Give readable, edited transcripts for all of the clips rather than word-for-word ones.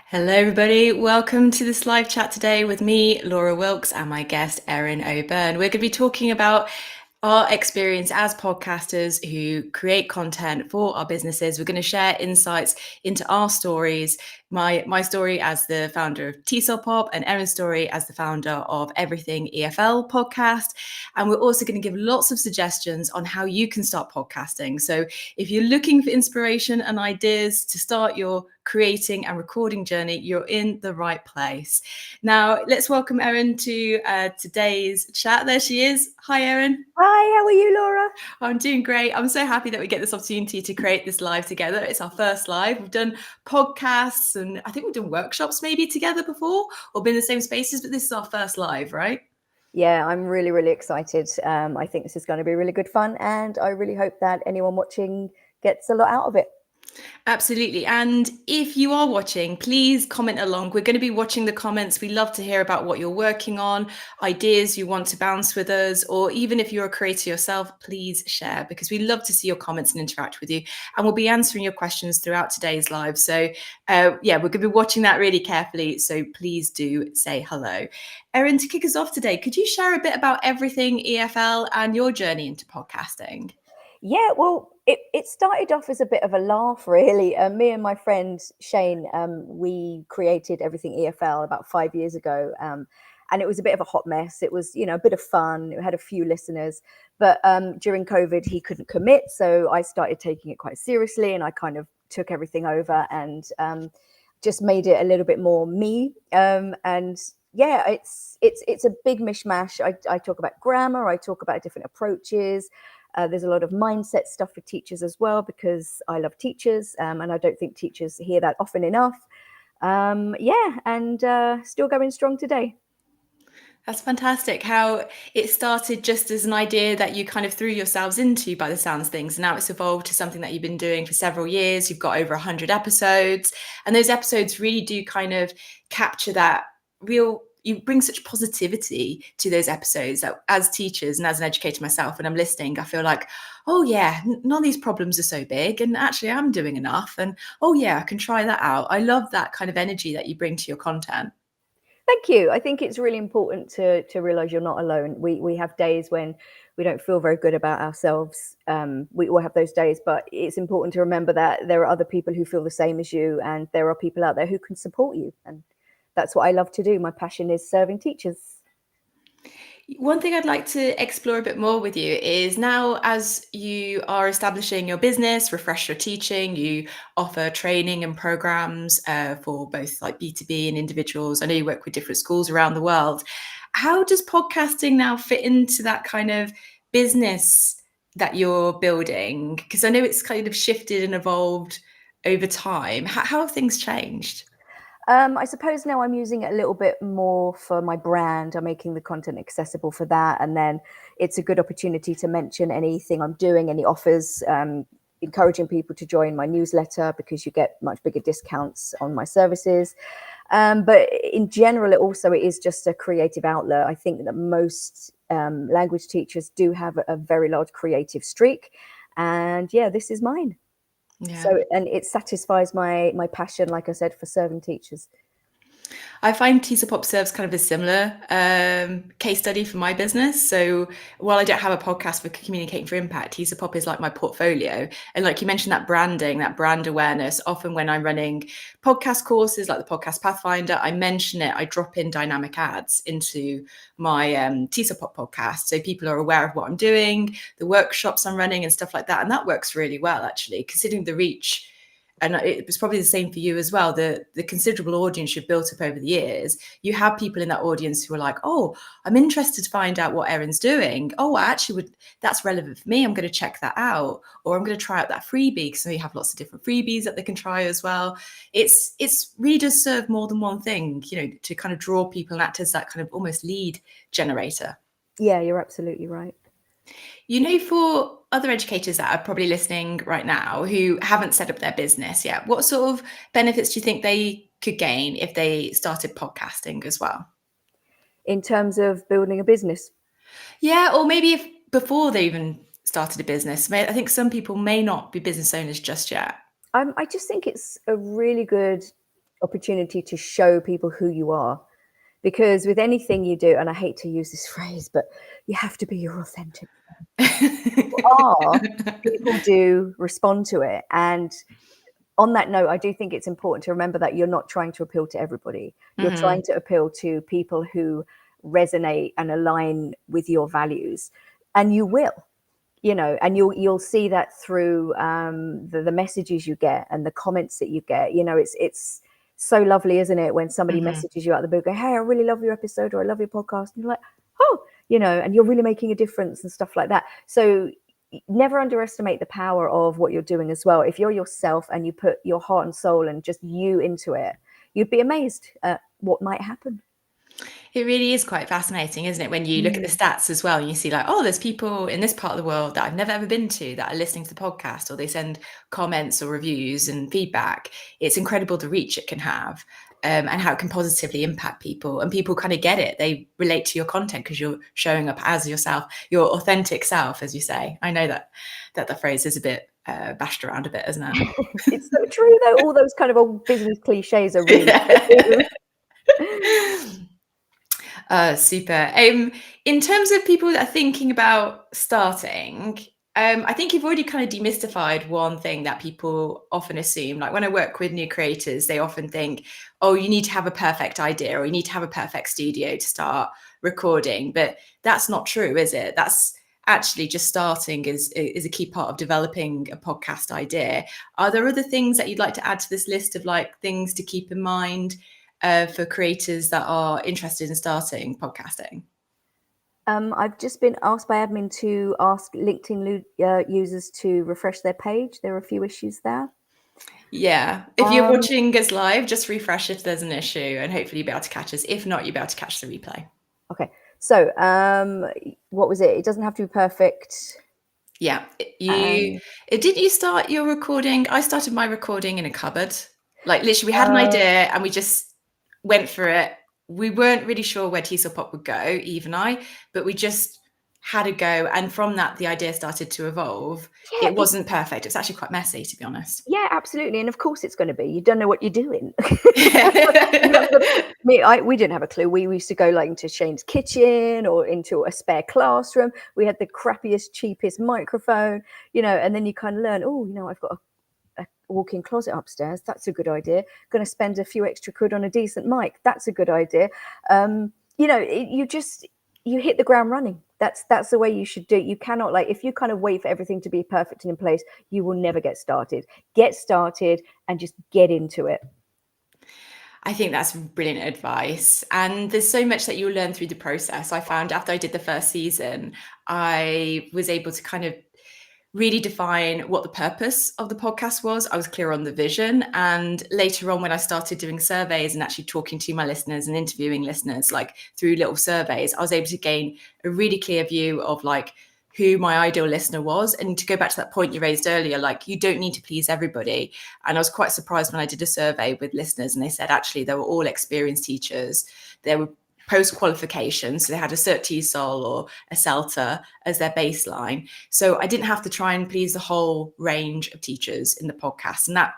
Hello, everybody. Welcome to this live chat today with me, Laura Wilkes, and my guest, Erin O'Byrne. We're going to be talking about our experience as podcasters who create content for our businesses. We're going to share insights into our stories, my story as the founder of Pop and Erin's story as the founder of Everything EFL podcast. And we're also going to give lots of suggestions on how you can start podcasting. So if you're looking for inspiration and ideas to start your creating and recording journey, you're in the right place. Now, let's welcome Erin to today's chat. There she is. Hi, Erin. Hi, how are you, Laura? I'm doing great. I'm so happy that we get this opportunity to create this live together. It's our first live. We've done podcasts and I think we've done workshops maybe together before or been in the same spaces, but this is our first live, right? Yeah, I'm really, really excited. I think this is going to be really good fun, and I really hope that anyone watching gets a lot out of it. Absolutely. And if you are watching, please comment along. We're going to be watching the comments. We love to hear about what you're working on, ideas you want to bounce with us, or even if you're a creator yourself, please share because we love to see your comments and interact with you. And we'll be answering your questions throughout today's live. So we're going to be watching that really carefully. So please do say hello. Erin, to kick us off today, could you share a bit about Everything EFL and your journey into podcasting? Yeah, well, it started off as a bit of a laugh, really. Me and my friend Shane, we created Everything EFL about 5 years ago. And it was a bit of a hot mess. It was, a bit of fun. It had a few listeners. But during COVID, he couldn't commit. So I started taking it quite seriously and I kind of took everything over and just made it a little bit more me. And yeah, it's a big mishmash. I talk about grammar. I talk about different approaches. There's a lot of mindset stuff for teachers as well, because I love teachers and I don't think teachers hear that often enough. Still going strong today. That's fantastic how it started just as an idea that you kind of threw yourselves into by the sounds of things. Now it's evolved to something that you've been doing for several years. You've got over 100 episodes, and those episodes really do kind of capture that real. You bring such positivity to those episodes that as teachers and as an educator myself, when I'm listening, I feel like, oh yeah, none of these problems are so big. And actually I'm doing enough. And oh yeah, I can try that out. I love that kind of energy that you bring to your content. Thank you. I think it's really important to realize you're not alone. We have days when we don't feel very good about ourselves. We all have those days, but it's important to remember that there are other people who feel the same as you, and there are people out there who can support you. And that's what I love to do. My passion is serving teachers. One thing I'd like to explore a bit more with you is now, as you are establishing your business, Refresh Your Teaching, you offer training and programs for both like B2B and individuals. I know you work with different schools around the world. How does podcasting now fit into that kind of business that you're building? Because I know it's kind of shifted and evolved over time. How have things changed? I suppose now I'm using it a little bit more for my brand. I'm making the content accessible for that. And then it's a good opportunity to mention anything I'm doing, any offers, encouraging people to join my newsletter because you get much bigger discounts on my services. But in general, it is just a creative outlet. I think that most language teachers do have a very large creative streak. And yeah, this is mine. Yeah. So, and it satisfies my passion, like I said, for serving teachers. I find Pop serves kind of a similar case study for my business. So while I don't have a podcast for Communicating for Impact, Pop is like my portfolio. And like you mentioned, that branding, that brand awareness, often when I'm running podcast courses like the Podcast Pathfinder, I mention it, I drop in dynamic ads into my Pop podcast. So people are aware of what I'm doing, the workshops I'm running and stuff like that. And that works really well, actually, considering the reach. And it was probably the same for you as well. The considerable audience you've built up over the years, you have people in that audience who are like, oh, I'm interested to find out what Erin's doing. Oh, that's relevant for me. I'm going to check that out. Or I'm going to try out that freebie, because you have lots of different freebies that they can try as well. It's really does serve more than one thing, to kind of draw people and act as that kind of almost lead generator. Yeah, you're absolutely right. For other educators that are probably listening right now who haven't set up their business yet, what sort of benefits do you think they could gain if they started podcasting as well? In terms of building a business? Yeah, or maybe if before they even started a business. I think some people may not be business owners just yet. I just think it's a really good opportunity to show people who you are. Because with anything you do, and I hate to use this phrase, but you have to be your authentic people do respond to it. And on that note, I do think it's important to remember that you're not trying to appeal to everybody. You're trying to appeal to people who resonate and align with your values, and you will, and you'll see that through the messages you get and the comments that you get. It's so lovely, isn't it, when somebody messages you out the blue, go, hey, I really love your episode, or I love your podcast, and you're like, oh, and you're really making a difference and stuff like that. So never underestimate the power of what you're doing as well. If you're yourself and you put your heart and soul and just you into it, you'd be amazed at what might happen. It really is quite fascinating, isn't it? When you look at the stats as well, and you see like, oh, there's people in this part of the world that I've never ever been to that are listening to the podcast, or they send comments or reviews and feedback. It's incredible the reach it can have, and how it can positively impact people. And people kind of get it. They relate to your content because you're showing up as yourself, your authentic self, as you say. I know that the phrase is a bit bashed around a bit, isn't it? It's so true, though. All those kind of old business cliches are really true. Super. In terms of people that are thinking about starting, I think you've already kind of demystified one thing that people often assume. Like when I work with new creators, they often think, oh, you need to have a perfect idea, or you need to have a perfect studio to start recording. But that's not true, is it? That's actually just starting is a key part of developing a podcast idea. Are there other things that you'd like to add to this list of like things to keep in mind for creators that are interested in starting podcasting? I've just been asked by admin to ask LinkedIn users to refresh their page. There are a few issues there. Yeah. If you're watching us live, just refresh if there's an issue, and hopefully you'll be able to catch us. If not, you'll be able to catch the replay. Okay. So what was it? It doesn't have to be perfect. Yeah. Didn't you start your recording? I started my recording in a cupboard. Like literally we had an idea and we just went for it. We weren't really sure where Teasel Pop would go, Eve and I, but we just had a go. And from that, the idea started to evolve. Yeah, it wasn't perfect. It's actually quite messy, to be honest. Yeah, absolutely. And of course it's going to be. You don't know what you're doing. We didn't have a clue. We used to go like into Shane's kitchen or into a spare classroom. We had the crappiest, cheapest microphone, and then you kind of learn, I've got a walk-in closet upstairs. That's a good idea. Going to spend a few extra quid on a decent mic. That's a good idea. You hit the ground running. That's the way you should do it. You cannot, like, if you kind of wait for everything to be perfect and in place, you will never get started. Get started and just get into it. I think that's brilliant advice. And there's so much that you'll learn through the process. I found after I did the first season, I was able to kind of really define what the purpose of the podcast was. I was clear on the vision. And later on, when I started doing surveys and actually talking to my listeners and interviewing listeners, like through little surveys, I was able to gain a really clear view of like who my ideal listener was. And to go back to that point you raised earlier, like you don't need to please everybody. And I was quite surprised when I did a survey with listeners and they said, actually, they were all experienced teachers. They were post-qualification, so they had a Cert TESOL or a CELTA as their baseline. So I didn't have to try and please the whole range of teachers in the podcast. And that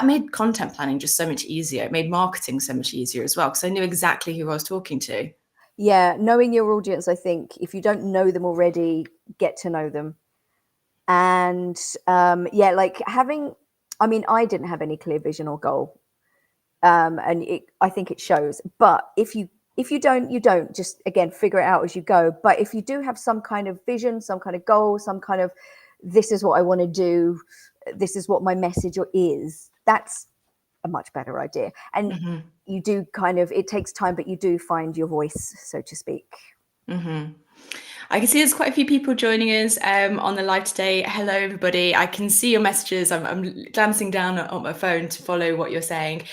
made content planning just so much easier. It made marketing so much easier as well, because I knew exactly who I was talking to. Yeah, knowing your audience, I think, if you don't know them already, get to know them. And like I didn't have any clear vision or goal. I think it shows. But if you don't, you don't. Just, again, figure it out as you go. But if you do have some kind of vision, some kind of goal, some kind of, this is what I want to do, this is what my message is, that's a much better idea. And you do kind of, it takes time, but you do find your voice, so to speak. I can see there's quite a few people joining us on the live today. Hello, everybody. I can see your messages. I'm glancing down on my phone to follow what you're saying.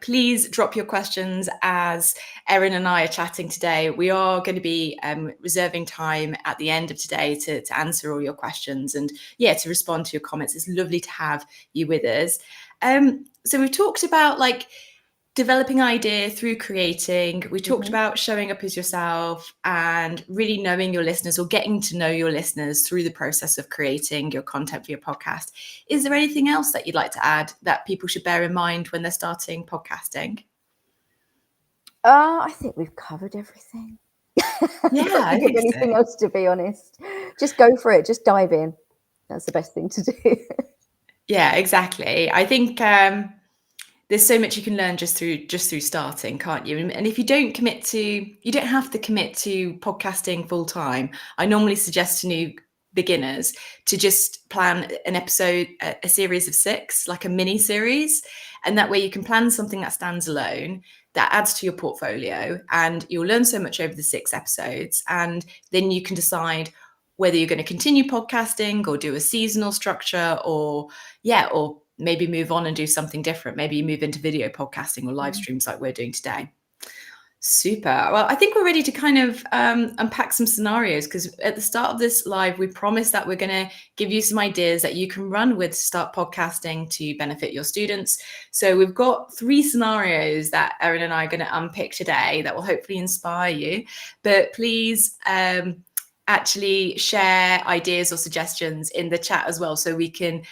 Please drop your questions as Erin and I are chatting today. We are going to be reserving time at the end of today to answer all your questions and, to respond to your comments. It's lovely to have you with us. So we've talked about, like, developing an idea through creating. We talked about showing up as yourself and really knowing your listeners, or getting to know your listeners through the process of creating your content for your podcast. Is there anything else that you'd like to add that people should bear in mind when they're starting podcasting? I think we've covered everything. Yeah, I think anything else, to be honest. Just go for it. Just dive in. That's the best thing to do. Yeah, exactly. I think there's so much you can learn just through starting, can't you? And if you don't have to commit to podcasting full time. I normally suggest to new beginners to just plan an episode, a series of 6, like a mini series, and that way you can plan something that stands alone, that adds to your portfolio, and you'll learn so much over the 6 episodes, and then you can decide whether you're going to continue podcasting or do a seasonal structure, or maybe move on and do something different. Maybe you move into video podcasting or live streams like we're doing today. Super. Well, I think we're ready to kind of unpack some scenarios, because at the start of this live, we promised that we're going to give you some ideas that you can run with to start podcasting to benefit your students. So we've got 3 scenarios that Erin and I are going to unpick today that will hopefully inspire you. But please actually share ideas or suggestions in the chat as well, so we can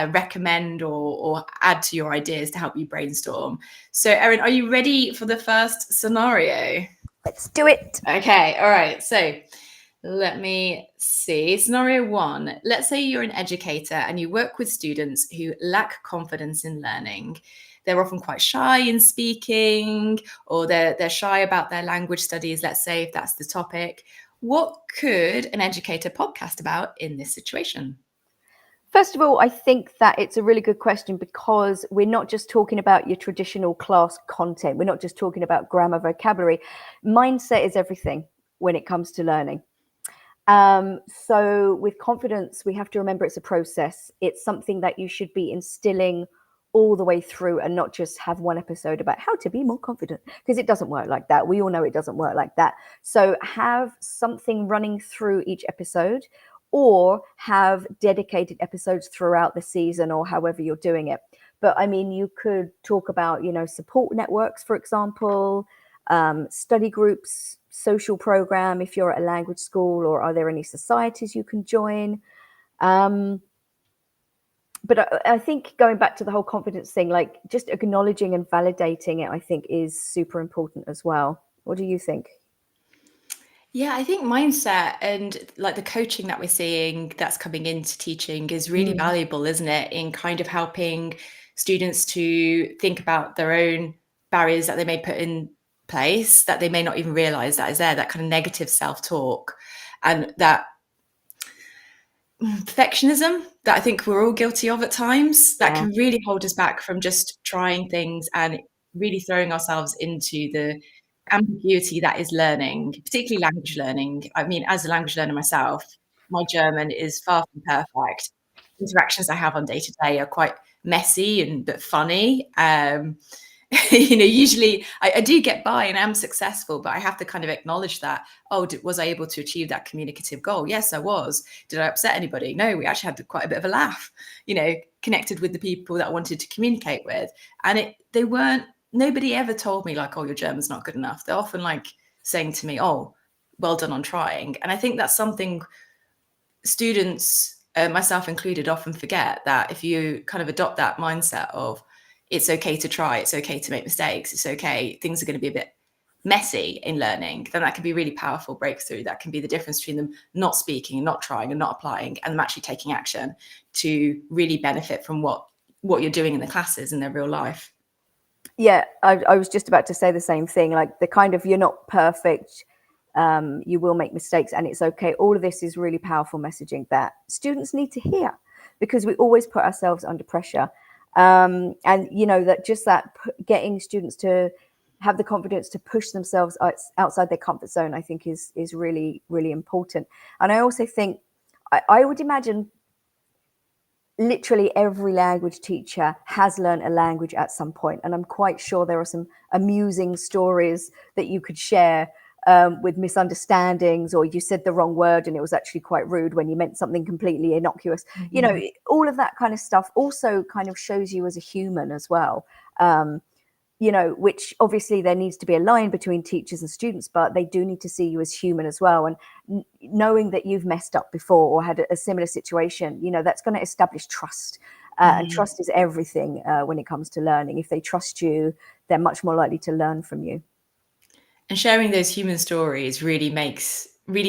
recommend or add to your ideas to help you brainstorm. So Erin, are you ready for the first scenario? Let's do it. Okay, all right. So let me see. Scenario 1. Let's say you're an educator and you work with students who lack confidence in learning. They're often quite shy in speaking, or they're shy about their language studies, let's say, if that's the topic. What could an educator podcast about in this situation? First of all, I think that it's a really good question, because we're not just talking about your traditional class content. We're not just talking about grammar, vocabulary. Mindset is everything when it comes to learning. So with confidence, we have to remember it's a process. It's something that you should be instilling all the way through, and not just have one episode about how to be more confident, because it doesn't work like that. We all know it doesn't work like that. So have something running through each episode, or have dedicated episodes throughout the season, or however you're doing it. But I mean, you could talk about, support networks, for example, study groups, social program if you're at a language school, or are there any societies you can join? But I think going back to the whole confidence thing, like just acknowledging and validating it, I think is super important as well. What do you think? Yeah, I think mindset and like the coaching that we're seeing that's coming into teaching is really valuable, isn't it? In kind of helping students to think about their own barriers that they may put in place, that they may not even realize that is there, that kind of negative self-talk, and that perfectionism that I think we're all guilty of at times, that can really hold us back from just trying things and really throwing ourselves into the ambiguity that is learning, particularly language learning. I mean, as a language learner myself, my German is far from perfect. Interactions I have on day to day are quite messy but funny. Usually I do get by and I'm successful, but I have to kind of acknowledge that, was I able to achieve that communicative goal? Yes, I was. Did I upset anybody? No, we actually had quite a bit of a laugh, connected with the people that I wanted to communicate with. And nobody ever told me like, your German's not good enough. They're often like saying to me, well done on trying. And I think that's something students, myself included, often forget, that if you kind of adopt that mindset of it's okay to try, it's okay to make mistakes, it's okay, things are going to be a bit messy in learning, then that can be a really powerful breakthrough. That can be the difference between them not speaking and not trying and not applying, and them actually taking action to really benefit from what you're doing in the classes in their real life. Yeah, I was just about to say the same thing, like the kind of, you're not perfect, you will make mistakes and it's okay. All of this is really powerful messaging that students need to hear, because we always put ourselves under pressure. And that getting students to have the confidence to push themselves outside their comfort zone, I think is really, really important. And I also think, I would imagine literally every language teacher has learned a language at some point. And I'm quite sure there are some amusing stories that you could share with misunderstandings, or you said the wrong word and it was actually quite rude when you meant something completely innocuous. All of that kind of stuff also kind of shows you as a human as well. which obviously there needs to be a line between teachers and students, but they do need to see you as human as well. And knowing that you've messed up before or had a similar situation, that's going to establish trust. And trust is everything when it comes to learning. If they trust you, they're much more likely to learn from you. And sharing those human stories really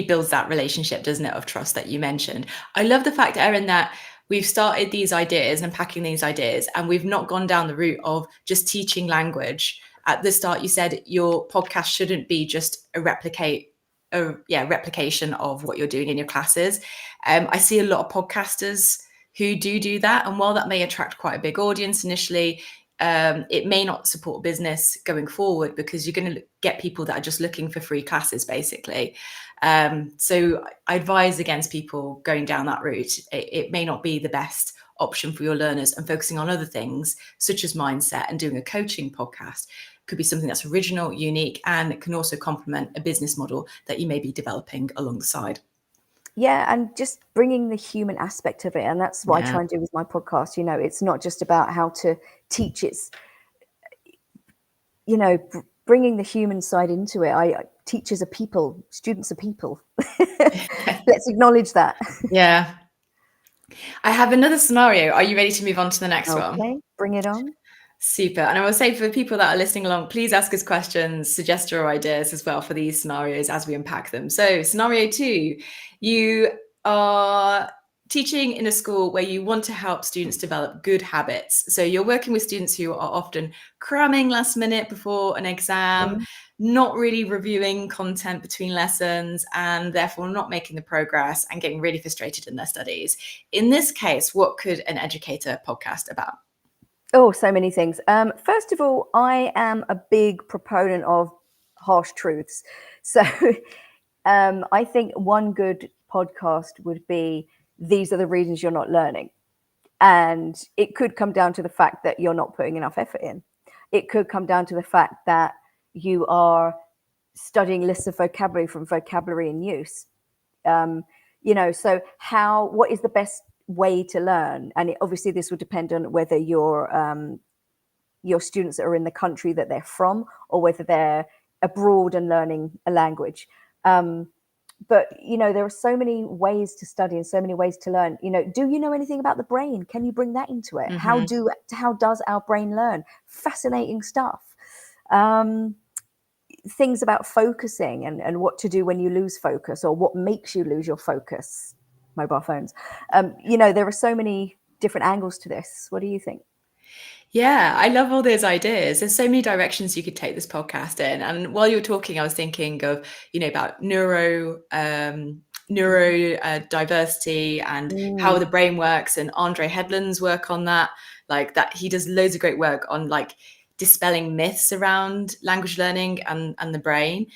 builds that relationship, doesn't it, of trust that you mentioned. I love the fact, Erin, that we've started these ideas and unpacking these ideas, and we've not gone down the route of just teaching language. At the start, you said your podcast shouldn't be just a replication of what you're doing in your classes. I see a lot of podcasters who do that, and while that may attract quite a big audience initially, it may not support business going forward, because you're going to get people that are just looking for free classes, basically. So I advise against people going down that route. It may not be the best option for your learners, and focusing on other things such as mindset and doing a coaching podcast could be something that's original, unique, and it can also complement a business model that you may be developing alongside. Yeah, and just bringing the human aspect of it. And that's what I try and do with my podcast. It's not just about how to teach. It's, bringing the human side into it. Teachers are people, students are people. Let's acknowledge that. Yeah. I have another scenario. Are you ready to move on to the next one? Okay, bring it on. Super. And I will say, for people that are listening along, please ask us questions, suggest your ideas as well for these scenarios as we unpack them. So scenario 2, you are teaching in a school where you want to help students develop good habits. So you're working with students who are often cramming last minute before an exam, not really reviewing content between lessons, and therefore not making the progress and getting really frustrated in their studies. In this case, what could an educator podcast about? Oh, so many things. First of all, I am a big proponent of harsh truths. So I think one good podcast would be, these are the reasons you're not learning. And it could come down to the fact that you're not putting enough effort in. It could come down to the fact that you are studying lists of vocabulary from vocabulary in use. So what is the best way to learn? And obviously this would depend on whether your students are in the country that they're from, or whether they're abroad and learning a language. But there are so many ways to study and so many ways to learn. Do you know anything about the brain? Can you bring that into it? How does our brain learn? Fascinating stuff. Things about focusing and what to do when you lose focus, or what makes you lose your focus. Mobile phones. There are so many different angles to this. What do you think? Yeah, I love all those ideas. There's so many directions you could take this podcast in. And while you were talking, I was thinking of, about neurodiversity and how the brain works, and Andre Hedlund's work on that. Like that, he does loads of great work on dispelling myths around language learning and the brain.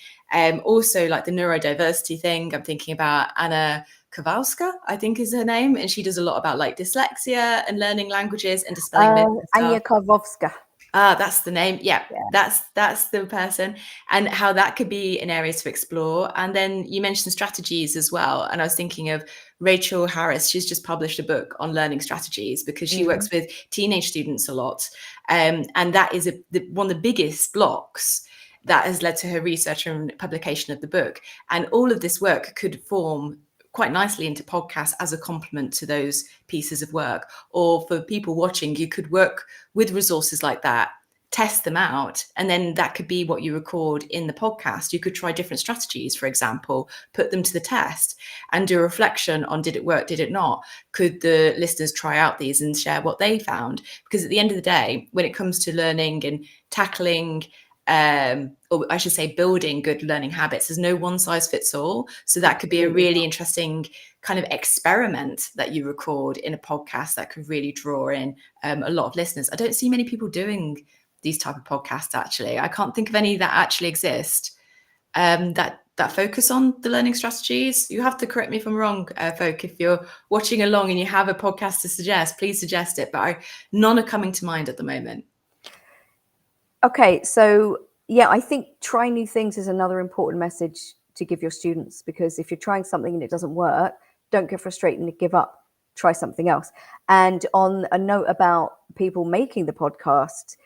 Also, like the neurodiversity thing, I'm thinking about Anna Kowalska, I think is her name, and she does a lot about dyslexia and learning languages and dispelling myths. Anya Kowalska. That's the name. Yeah. That's the person, and how that could be an area to explore. And then you mentioned strategies as well, and I was thinking of Rachel Harris. She's just published a book on learning strategies, because she works with teenage students a lot, and that is one of the biggest blocks that has led to her research and publication of the book. And all of this work could form quite nicely into podcasts as a complement to those pieces of work. Or for people watching, you could work with resources like that, test them out, and then that could be what you record in the podcast. You could try different strategies, for example, put them to the test and do a reflection on, did it work, did it not? Could the listeners try out these and share what they found? Because at the end of the day, when it comes to learning and tackling or I should say building good learning habits, there's no one size fits all. So that could be a really interesting kind of experiment that you record in a podcast that could really draw in a lot of listeners. I don't see many people doing these type of podcasts, actually. I can't think of any that actually exist that focus on the learning strategies. You have to correct me if I'm wrong, folk. If you're watching along and you have a podcast to suggest, please suggest it. But none are coming to mind at the moment. Okay, so yeah, I think trying new things is another important message to give your students, because if you're trying something and it doesn't work, don't get frustrated and give up. Try something else. And on a note about people making the podcast,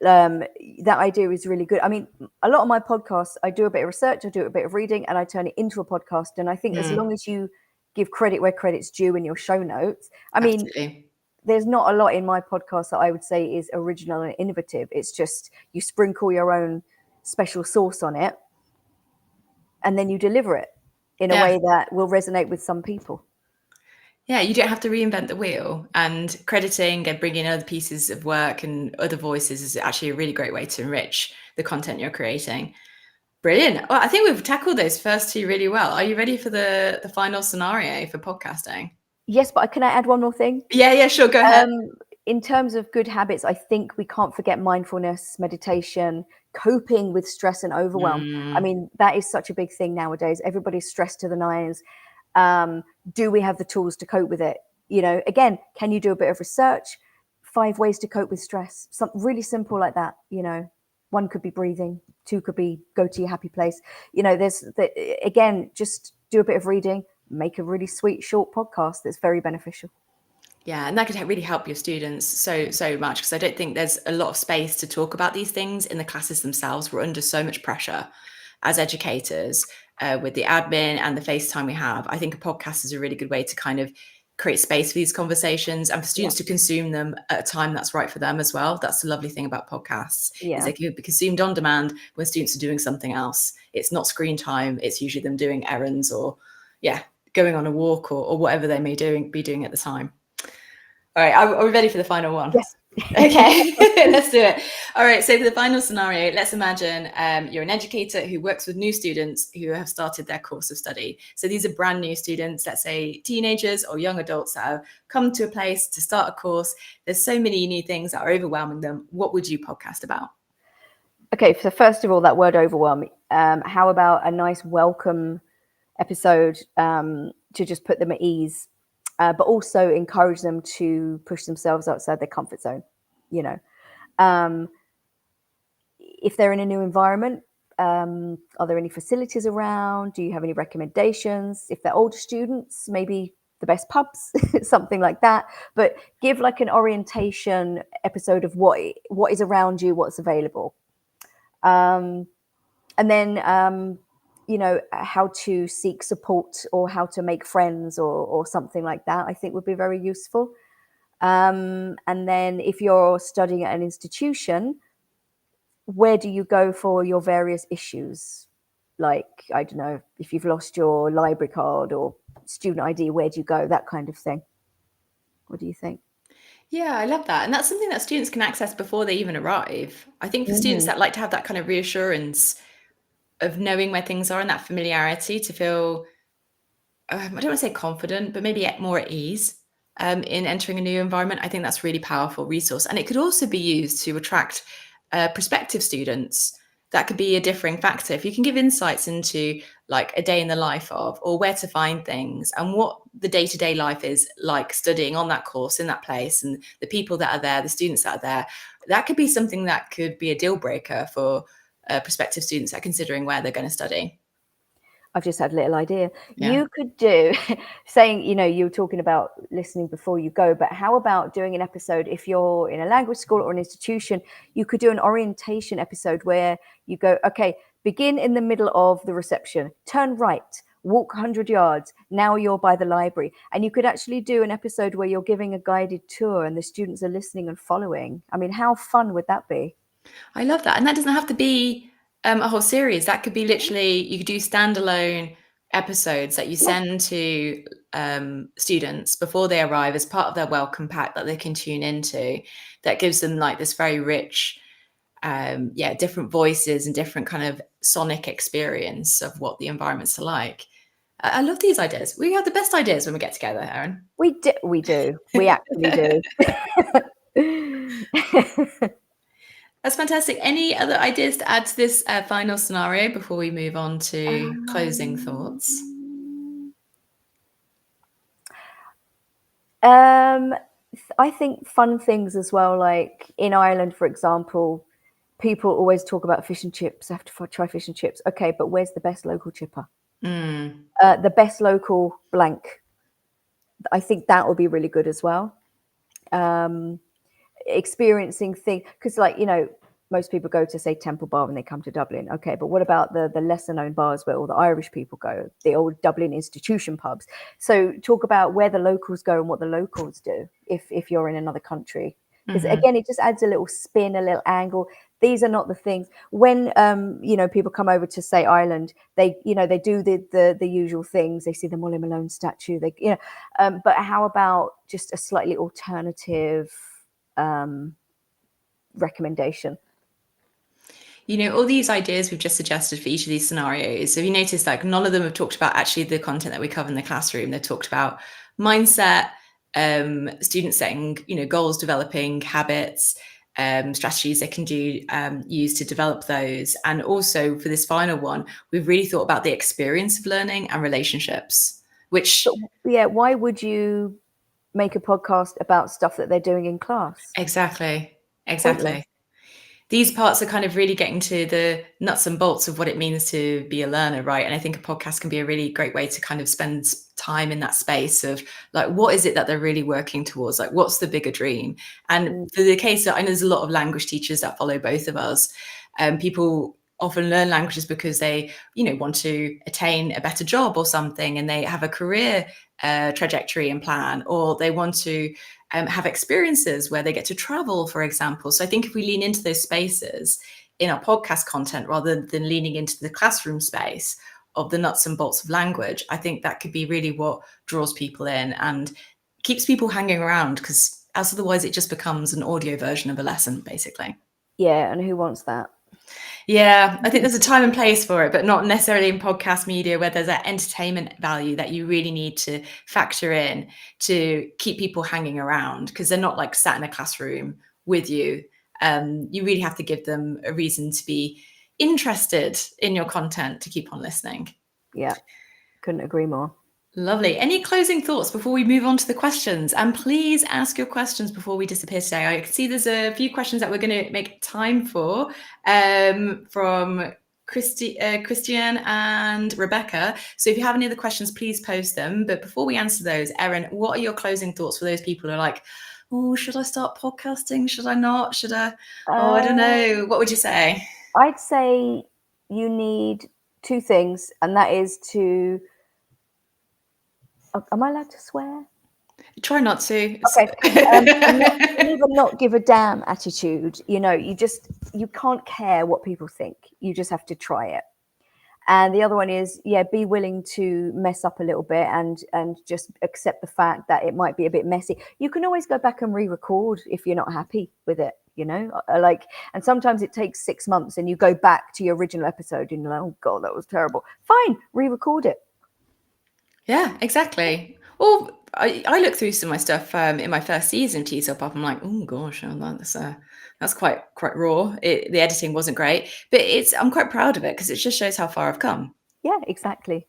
that idea is really good. I mean, a lot of my podcasts, I do a bit of research, I do a bit of reading, and I turn it into a podcast. And I think as long as you give credit where credit's due in your show notes, I mean, Absolutely. there's not a lot in my podcast that I would say is original and innovative. It's just you sprinkle your own special sauce on it, and then you deliver it in a way that will resonate with some people. Yeah, you don't have to reinvent the wheel, and crediting and bringing in other pieces of work and other voices is actually a really great way to enrich the content you're creating. Brilliant. Well, I think we've tackled those first two really well. Are you ready for the final scenario for podcasting? Yes, but can I add one more thing? Yeah, sure. Go ahead. In terms of good habits, I think we can't forget mindfulness, meditation, coping with stress and overwhelm. I mean, that is such a big thing nowadays. Everybody's stressed to the nines. Do we have the tools to cope with it? You know, again, can you do a bit of research? 5 ways to cope with stress. Something really simple like that. You know, 1 could be breathing. 2 could be go to your happy place. You know, again, just do a bit of reading, make a really sweet short podcast that's very beneficial. Yeah, and that could really help your students so much, because I don't think there's a lot of space to talk about these things in the classes themselves. We're under so much pressure as educators with the admin and the FaceTime we have. I think a podcast is a really good way to kind of create space for these conversations and for students to consume them at a time that's right for them as well. That's the lovely thing about podcasts, is they can be consumed on demand when students are doing something else. It's not screen time. It's usually them doing errands or going on a walk or whatever they may be doing at the time. All right, are we ready for the final one? Yes. Okay, let's do it. All right, so for the final scenario, let's imagine you're an educator who works with new students who have started their course of study. So these are brand new students, let's say teenagers or young adults that have come to a place to start a course. There's so many new things that are overwhelming them. What would you podcast about? Okay, so first of all, that word overwhelm. How about a nice welcome episode to just put them at ease? But also encourage them to push themselves outside their comfort zone. You know, if they're in a new environment, are there any facilities around? Do you have any recommendations? If they're older students, maybe the best pubs, something like that. But give like an orientation episode of what is around you, what's available, and then you know, how to seek support or how to make friends or something like that, I think would be very useful. And then if you're studying at an institution, where do you go for your various issues? Like, I don't know, if you've lost your library card or student ID, where do you go? That kind of thing. What do you think? Yeah, I love that. And that's something that students can access before they even arrive. I think for students that like to have that kind of reassurance of knowing where things are and that familiarity to feel, I don't want to say confident, but maybe more at ease in entering a new environment. I think that's a really powerful resource. And it could also be used to attract prospective students. That could be a differing factor. If you can give insights into like a day in the life of, or where to find things and what the day-to-day life is like studying on that course in that place and the people that are there, the students that are there, that could be something that could be a deal breaker for prospective students that are considering where they're going to study. I've just had a little idea. Yeah. You could do saying, you know, you were talking about listening before you go, but how about doing an episode if you're in a language school or an institution, you could do an orientation episode where you go, okay, begin in the middle of the reception, turn right, walk 100 yards. Now you're by the library. And you could actually do an episode where you're giving a guided tour and the students are listening and following. I mean, how fun would that be? I love that. And that doesn't have to be a whole series. That could be literally, you could do standalone episodes that you send to students before they arrive as part of their welcome pack that they can tune into. That gives them like this very rich, different voices and different kind of sonic experience of what the environments are like. I love these ideas. We have the best ideas when we get together, Erin. We do. We actually do. That's fantastic. Any other ideas to add to this final scenario before we move on to closing thoughts? I think fun things as well. Like in Ireland, for example, people always talk about fish and chips. I have to try fish and chips. Okay, but where's the best local chipper? The best local blank. I think that would be really good as well. Experiencing things, because like, you know, most people go to, say, Temple Bar when they come to Dublin. Okay, but what about the lesser known bars where all the Irish people go, the old Dublin institution pubs? So talk about where the locals go and what the locals do if you're in another country. Because again, it just adds a little spin, a little angle. These are not the things. When people come over to, say, Ireland, they do the usual things. They see the Molly Malone statue. But how about just a slightly alternative recommendation? All these ideas we've just suggested for each of these scenarios, have you noticed like none of them have talked about actually the content that we cover in the classroom? They've talked about mindset, students setting, goals, developing habits, strategies they can use to develop those. And also for this final one, we've really thought about the experience of learning and relationships, which... why would you make a podcast about stuff that they're doing in class? Exactly. Pointless. These parts are kind of really getting to the nuts and bolts of what it means to be a learner, right? And I think a podcast can be a really great way to kind of spend time in that space of like, what is it that they're really working towards? Like, what's the bigger dream? And for the case that I know there's a lot of language teachers that follow both of us, people often learn languages because they, want to attain a better job or something, and they have a career trajectory and plan, or they want to have experiences where they get to travel, for example. So I think if we lean into those spaces in our podcast content rather than leaning into the classroom space of the nuts and bolts of language, I think that could be really what draws people in and keeps people hanging around, because otherwise it just becomes an audio version of a lesson, basically. Yeah, and who wants that? Yeah, I think there's a time and place for it, but not necessarily in podcast media where there's that entertainment value that you really need to factor in to keep people hanging around, because they're not like sat in a classroom with you. You really have to give them a reason to be interested in your content to keep on listening. Yeah, couldn't agree more. Lovely. Any closing thoughts before we move on to the questions? And please ask your questions before we disappear today. I can see there's a few questions that we're going to make time for from Christian and Rebecca. So if you have any other questions, please post them. But before we answer those, Erin, what are your closing thoughts for those people who are like, oh, should I start podcasting? Should I not? Should I? I don't know. What would you say? I'd say you need two things, and that is to... Am I allowed to swear? Try not to. Okay. Even not give a damn attitude. You can't care what people think. You just have to try it. And the other one is, be willing to mess up a little bit and just accept the fact that it might be a bit messy. You can always go back and re-record if you're not happy with it, and sometimes it takes 6 months and you go back to your original episode and you're like, oh God, that was terrible. Fine, re-record it. Yeah, exactly. Well, I looked through some of my stuff in my first season of Tease Up. I'm like, oh gosh, that's quite raw. The editing wasn't great, but I'm quite proud of it because it just shows how far I've come. Yeah, exactly.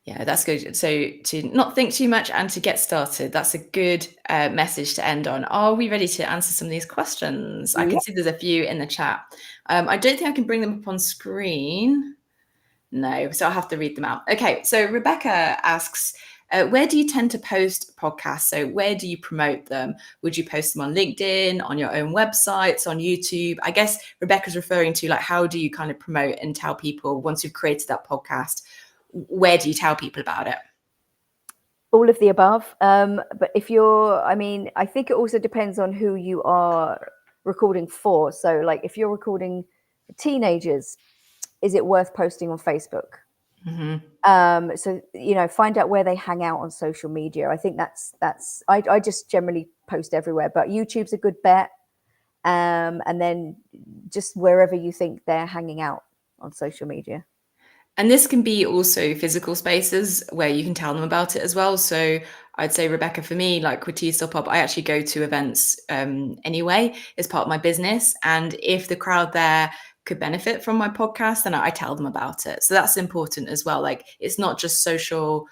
Yeah, that's good. So to not think too much and to get started, that's a good message to end on. Are we ready to answer some of these questions? I can see there's a few in the chat. I don't think I can bring them up on screen. No, so I'll have to read them out. Okay, so Rebecca asks, where do you tend to post podcasts? So where do you promote them? Would you post them on LinkedIn, on your own websites, on YouTube? I guess Rebecca's referring to like, how do you kind of promote and tell people once you've created that podcast, where do you tell people about it? All of the above. But I think it also depends on who you are recording for. So like if you're recording for teenagers, is it worth posting on Facebook? Mm-hmm. So, find out where they hang out on social media. I think I just generally post everywhere, but YouTube's a good bet. And then just wherever you think they're hanging out on social media. And this can be also physical spaces where you can tell them about it as well. So I'd say, Rebecca, for me, like with Tea Stop Up, I actually go to events anyway as part of my business. And if the crowd there could benefit from my podcast, then I tell them about it. So that's important as well. Like it's not just social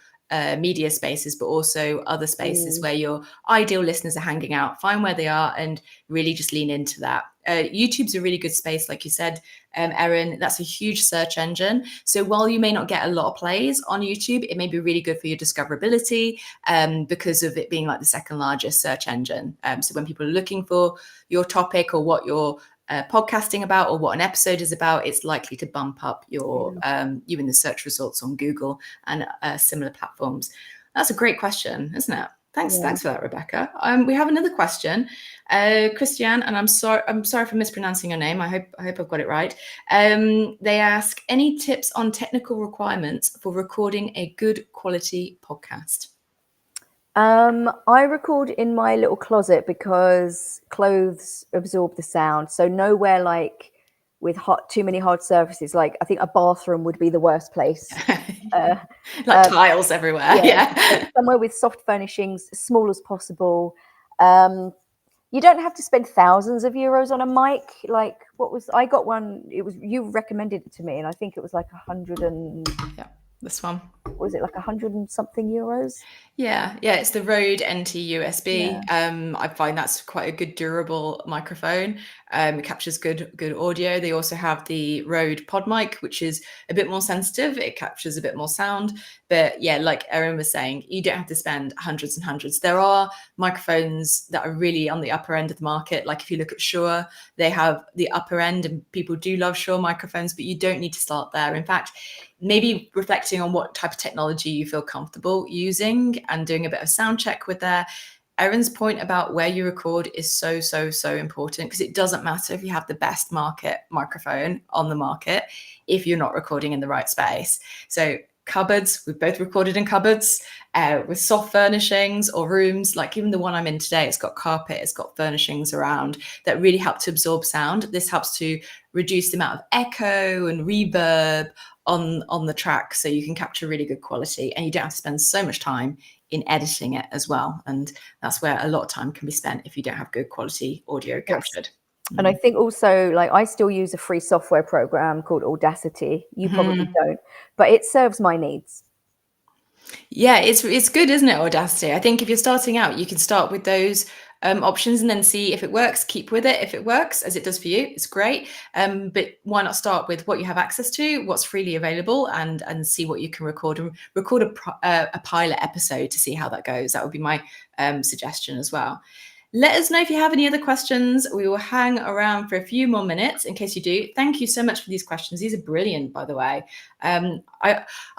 media spaces, but also other spaces where your ideal listeners are hanging out. Find where they are and really just lean into that. YouTube's a really good space, like you said, Erin. That's a huge search engine. So while you may not get a lot of plays on YouTube, it may be really good for your discoverability because of it being like the second largest search engine. So when people are looking for your topic or what you're podcasting about or what an episode is about, it's likely to bump up your you in the search results on Google and similar platforms. That's a great question, isn't it? Thanks for that, Rebecca. We have another question, Christiane, and I'm sorry for mispronouncing your name. I hope I've got it right. They ask, any tips on technical requirements for recording a good quality podcast? I record in my little closet because clothes absorb the sound. So nowhere like with too many hard surfaces. Like I think a bathroom would be the worst place. Like tiles everywhere. Yeah. Somewhere with soft furnishings, as small as possible. You don't have to spend thousands of euros on a mic. Like I got one, you recommended it to me, and I think it was like 100 and this one. Was it like 100 and something euros? Yeah, it's the Rode NT USB. I find that's quite a good durable microphone. It captures good audio. They also have the Rode Pod Mic, which is a bit more sensitive. It captures a bit more sound. But yeah, like Erin was saying, you don't have to spend hundreds and hundreds. There are microphones that are really on the upper end of the market. Like if you look at Shure, they have the upper end, and people do love Shure microphones, but you don't need to start there. In fact, maybe reflecting on what type of technology you feel comfortable using and doing a bit of sound check with there. Erin's point about where you record is so important, because it doesn't matter if you have the best microphone on the market if you're not recording in the right space. So cupboards, we've both recorded in cupboards with soft furnishings or rooms, like even the one I'm in today, it's got carpet, it's got furnishings around that really help to absorb sound. This helps to reduce the amount of echo and reverb on the track, so you can capture really good quality, and you don't have to spend so much time in editing it as well. And that's where a lot of time can be spent if you don't have good quality audio captured. And I think also, like, I still use a free software program called Audacity. You probably don't, but it serves my needs. Yeah, it's good, isn't it, Audacity? I think if you're starting out, you can start with those options and then see if it works, keep with it. If it works, as it does for you, it's great. But why not start with what you have access to, what's freely available, and see what you can record, and record a pilot episode to see how that goes. That would be my suggestion as well. Let us know if you have any other questions. We will hang around for a few more minutes in case you do. Thank you so much for these questions. These are brilliant, by the way. I'm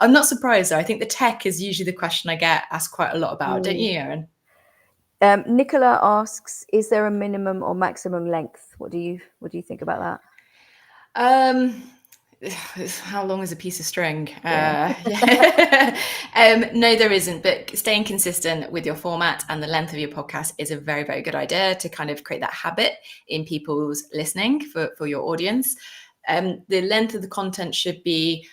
not surprised, though. I think the tech is usually the question I get asked quite a lot about. Don't you, Erin? Nicola asks, is there a minimum or maximum length? What do you think about that? How long is a piece of string? No, there isn't, but staying consistent with your format and the length of your podcast is a very, very good idea to kind of create that habit in people's listening for your audience. The length of the content should be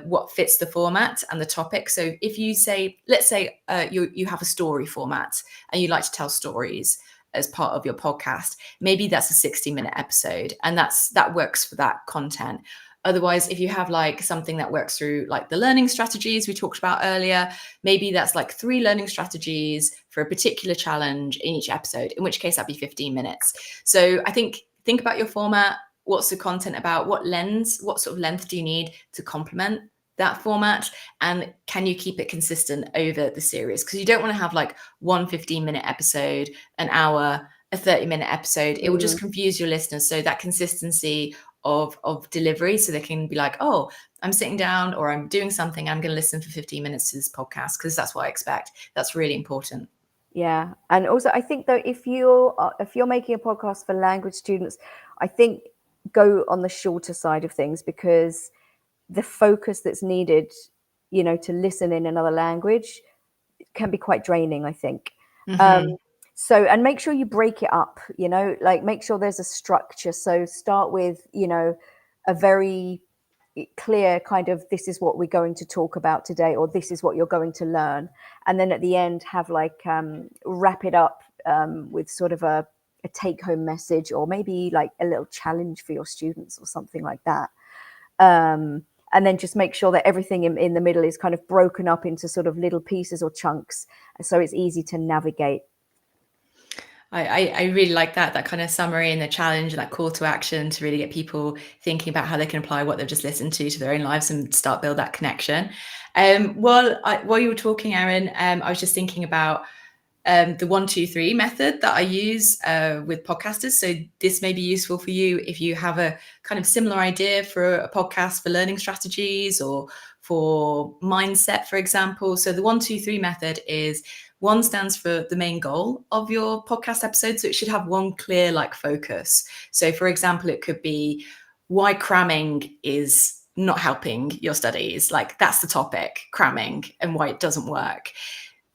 what fits the format and the topic. So if you say, let's say you have a story format and you like to tell stories as part of your podcast, maybe that's a 60-minute episode, and that works for that content. Otherwise, if you have like something that works through like the learning strategies we talked about earlier, maybe that's like 3 learning strategies for a particular challenge in each episode, in which case that'd be 15 minutes. So I think about your format. What's the content about? What sort of length do you need to complement that format? And can you keep it consistent over the series? Because you don't want to have like one 15-minute episode, an hour, a 30-minute episode. It will just confuse your listeners. So that consistency of delivery, so they can be like, oh, I'm sitting down or I'm doing something, I'm going to listen for 15 minutes to this podcast because that's what I expect. That's really important. Yeah. And also I think though, if you're making a podcast for language students, I think go on the shorter side of things, because the focus that's needed, to listen in another language can be quite draining, I think. So, and make sure you break it up, like make sure there's a structure. So start with, a very clear kind of, this is what we're going to talk about today, or this is what you're going to learn. And then at the end, have like, wrap it up with sort of a take home message, or maybe like a little challenge for your students or something like that. And and then just make sure that everything in the middle is kind of broken up into sort of little pieces or chunks, so it's easy to navigate. I really like that kind of summary and the challenge and that call to action to really get people thinking about how they can apply what they've just listened to their own lives and start build that connection. While you were talking, Erin, I was just thinking about the 1, 2, 3 method that I use with podcasters. So this may be useful for you if you have a kind of similar idea for a podcast for learning strategies or for mindset, for example. So the 1, 2, 3 method is 1 stands for the main goal of your podcast episode. So it should have one clear focus. So for example, it could be why cramming is not helping your studies. That's the topic, cramming, and why it doesn't work.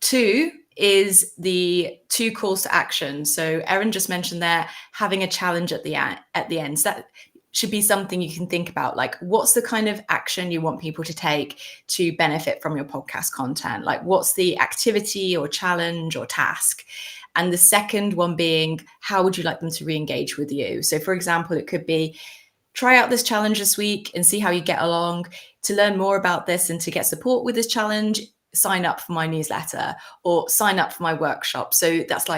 2 is the 2 calls to action. So Erin just mentioned there, having a challenge at the end. So that should be something you can think about. What's the kind of action you want people to take to benefit from your podcast content? What's the activity or challenge or task? And the second one being, how would you like them to re-engage with you? So for example, it could be, try out this challenge this week and see how you get along. To learn more about this and to get support with this challenge, sign up for my newsletter or sign up for my workshop. So that's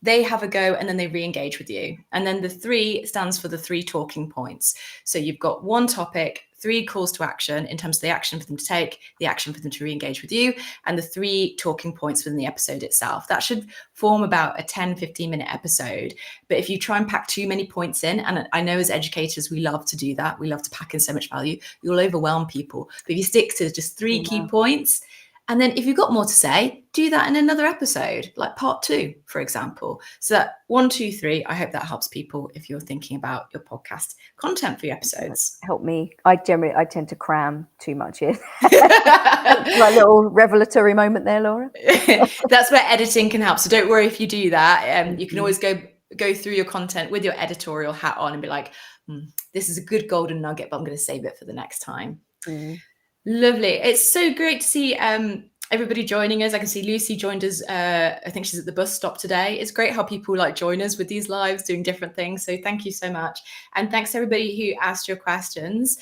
they have a go and then they re-engage with you. And then the 3 stands for the 3 talking points. So you've got 1 topic, 3 calls to action in terms of the action for them to take, the action for them to re-engage with you, and the 3 talking points within the episode itself. That should form about a 10-15 minute episode. But if you try and pack too many points in, and I know as educators, we love to do that. We love to pack in so much value. You'll overwhelm people. But if you stick to just 3 key points, and then if you've got more to say, do that in another episode, like part 2, for example. So that 1, 2, 3, I hope that helps people if you're thinking about your podcast content for your episodes. Help me. I tend to cram too much in. My little revelatory moment there, Laura. That's where editing can help. So don't worry if you do that. You can always go through your content with your editorial hat on and be like, this is a good golden nugget, but I'm going to save it for the next time. Lovely. It's so great to see everybody joining us. I can see Lucy joined us. I think she's at the bus stop today. It's great how people join us with these lives doing different things. So thank you so much. And thanks to everybody who asked your questions.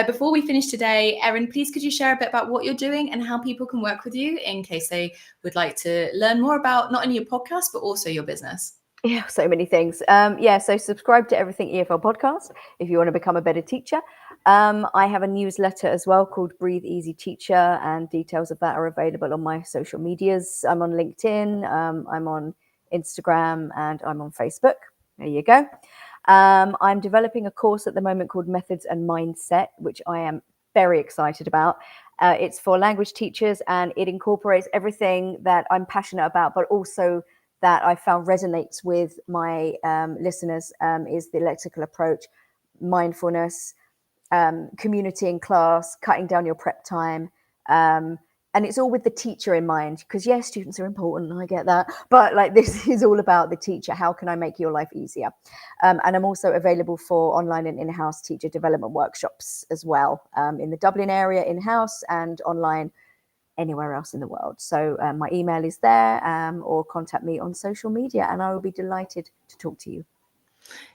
Before we finish today, Erin, please could you share a bit about what you're doing and how people can work with you in case they would like to learn more about not only your podcast, but also your business? Yeah, so many things. So subscribe to Everything EFL Podcast if you want to become a better teacher. I have a newsletter as well called Breathe Easy Teacher, and details of that are available on my social medias. I'm on LinkedIn, I'm on Instagram, and I'm on Facebook. There you go. I'm developing a course at the moment called Methods and Mindset, which I am very excited about. It's for language teachers, and it incorporates everything that I'm passionate about, but also that I found resonates with my listeners, is the lexical approach, mindfulness, community in class, cutting down your prep time. And it's all with the teacher in mind, because yes, students are important, I get that. But this is all about the teacher. How can I make your life easier? And I'm also available for online and in-house teacher development workshops as well, in the Dublin area in-house and online anywhere else in the world. So my email is there, or contact me on social media, and I will be delighted to talk to you.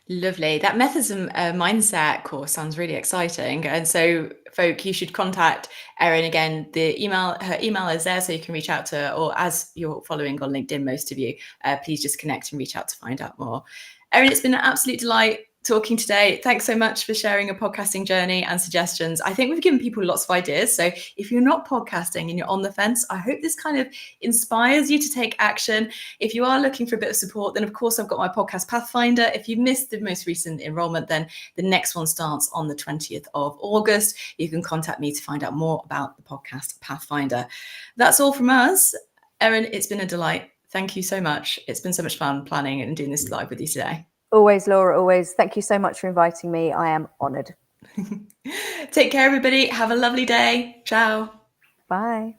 Lovely. That Methods and Mindset course sounds really exciting. And so, folk, you should contact Erin again. Her email is there, so you can reach out to her, or as you're following on LinkedIn, most of you, please just connect and reach out to find out more. Erin, it's been an absolute delight talking today. Thanks so much for sharing your podcasting journey and suggestions. I think we've given people lots of ideas. So if you're not podcasting and you're on the fence, I hope this kind of inspires you to take action. If you are looking for a bit of support, then of course I've got my Podcast Pathfinder. If you missed the most recent enrollment, then the next one starts on the 20th of August. You can contact me to find out more about the Podcast Pathfinder. That's all from us. Erin, it's been a delight. Thank you so much. It's been so much fun planning and doing this live with you today. Always, Laura, always. Thank you so much for inviting me. I am honoured. Take care, everybody. Have a lovely day. Ciao. Bye.